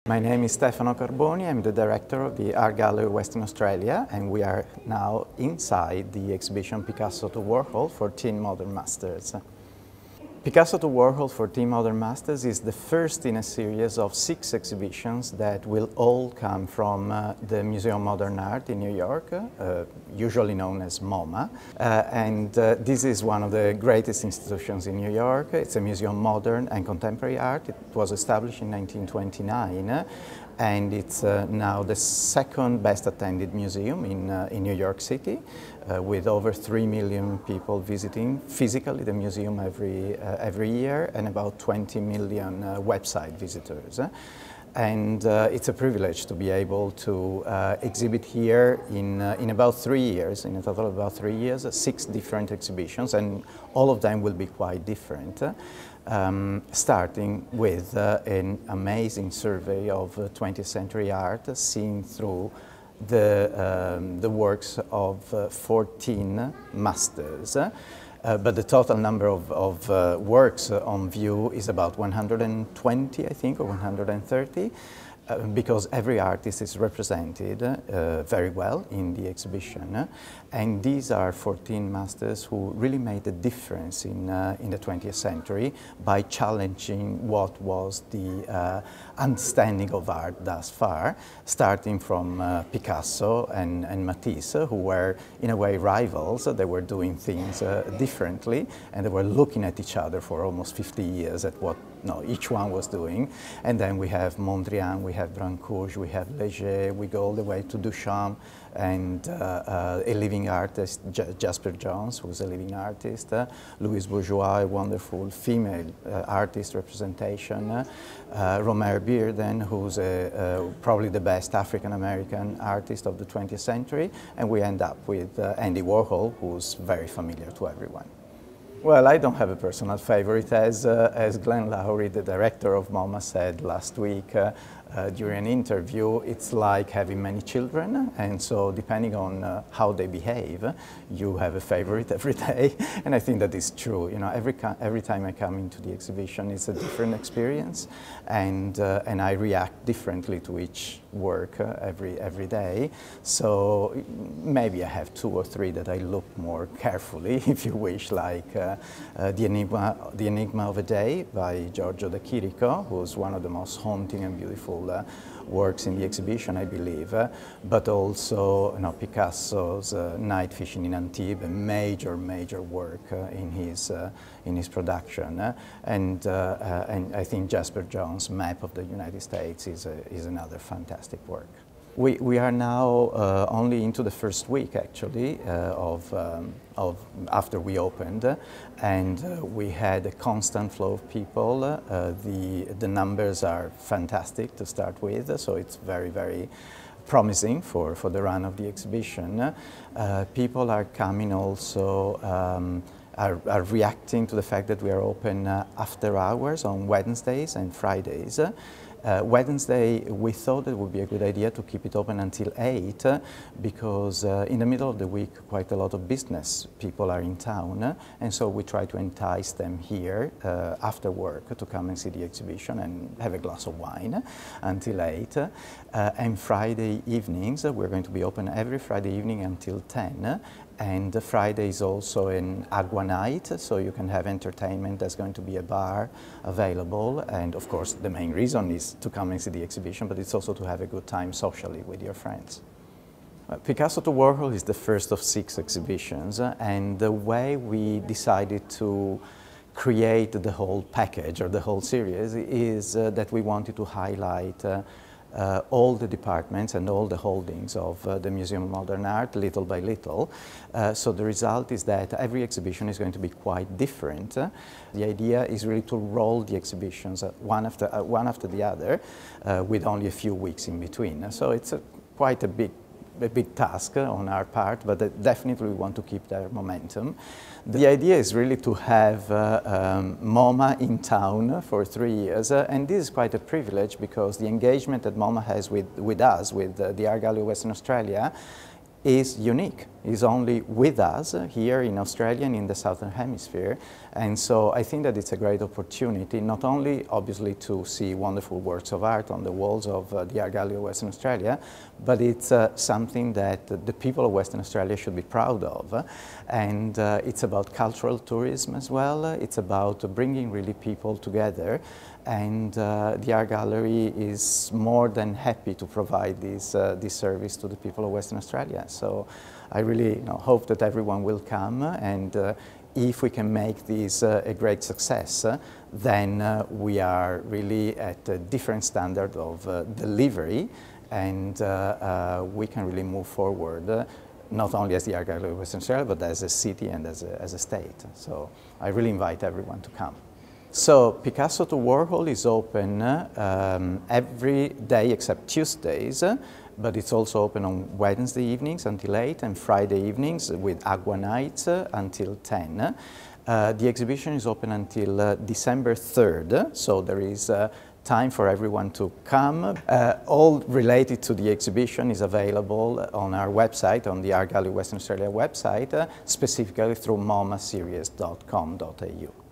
My name is Stefano Carboni. I'm the director of the Art Gallery Western Australia, and we are now inside the exhibition Picasso to Warhol 14 Modern Masters. Picasso to Warhol 14 Modern Masters is the first in a series of 6 exhibitions that will all come from the Museum of Modern Art in New York, usually known as MoMA. This is one of the greatest institutions in New York. It's a museum of modern and contemporary art. It was established in 1929. And it's now the second best attended museum in New York City, with over 3 million people visiting physically the museum every year, and about 20 million website visitors. It's a privilege to be able to exhibit here in about 3 years, in a total of about 3 years, 6 different exhibitions, and all of them will be quite different. Starting with an amazing survey of 20th century art, seen through the works of 14 masters. But the total number of works on view is about 120, I think, or 130. Because every artist is represented very well in the exhibition. And these are 14 masters who really made a difference in the 20th century by challenging what was the understanding of art thus far, starting from Picasso and Matisse, who were in a way rivals. They were doing things differently, and they were looking at each other for almost 50 years at what each one was doing. And then we have Mondrian, we have Brancusi, we have Leger, we go all the way to Duchamp, and a living artist, Jasper Johns, who's a living artist, Louise Bourgeois, a wonderful female artist representation, Romare Bearden, who's probably the best African-American artist of the 20th century, and we end up with Andy Warhol, who's very familiar to everyone. Well, I don't have a personal favorite. As Glenn Lowry, the director of MoMA, said last week during an interview, it's like having many children, and so depending on how they behave, you have a favorite every day. And I think that is true. You know, every time I come into the exhibition, it's a different experience, and I react differently to each work every day. So maybe I have 2 or 3 that I look more carefully, if you wish, like The Enigma of a Day by Giorgio de Chirico, who's one of the most haunting and beautiful works in the exhibition, I believe, but also Picasso's Night Fishing in Antibes, a major work in his production, and I think Jasper Johns' Map of the United States is another fantastic work. We are now only into the first week, actually, after we opened, and we had a constant flow of people. The numbers are fantastic to start with, so it's very promising for the run of the exhibition. People are coming also, are reacting to the fact that we are open after hours on Wednesdays and Fridays. Wednesday, we thought it would be a good idea to keep it open until 8, because in the middle of the week quite a lot of business people are in town, and so we try to entice them here after work to come and see the exhibition and have a glass of wine until 8. And Friday evenings, we're going to be open every Friday evening until 10. And Friday is also an AGWA night, so you can have entertainment. There's going to be a bar available, and of course the main reason is to come and see the exhibition, but it's also to have a good time socially with your friends. Picasso to Warhol is the first of 6 exhibitions, and the way we decided to create the whole package or the whole series is that we wanted to highlight all the departments and all the holdings of the Museum of Modern Art, little by little. So the result is that every exhibition is going to be quite different. The idea is really to roll the exhibitions one after the other, with only a few weeks in between. So it's quite a big task on our part, but definitely we want to keep that momentum. The idea is really to have MoMA in town for 3 years, and this is quite a privilege because the engagement that MoMA has with us, with the Art Gallery of Western Australia, is unique, is only with us here in Australia and in the Southern Hemisphere. And so I think that it's a great opportunity, not only obviously to see wonderful works of art on the walls of the Art Gallery of Western Australia, but it's something that the people of Western Australia should be proud of. And it's about cultural tourism as well. It's about bringing really people together. And the Art Gallery is more than happy to provide this service to the people of Western Australia. So I really hope that everyone will come, and if we can make this a great success, then we are really at a different standard of delivery, and we can really move forward, not only as the Art Gallery of Western Australia, but as a city and as a state. So I really invite everyone to come. So Picasso to Warhol is open every day except Tuesdays, but it's also open on Wednesday evenings until 8 and Friday evenings with AGWA nights until 10. The exhibition is open until December 3rd, so there is time for everyone to come. All related to the exhibition is available on our website, on the Art Gallery Western Australia website, specifically through momaseries.com.au.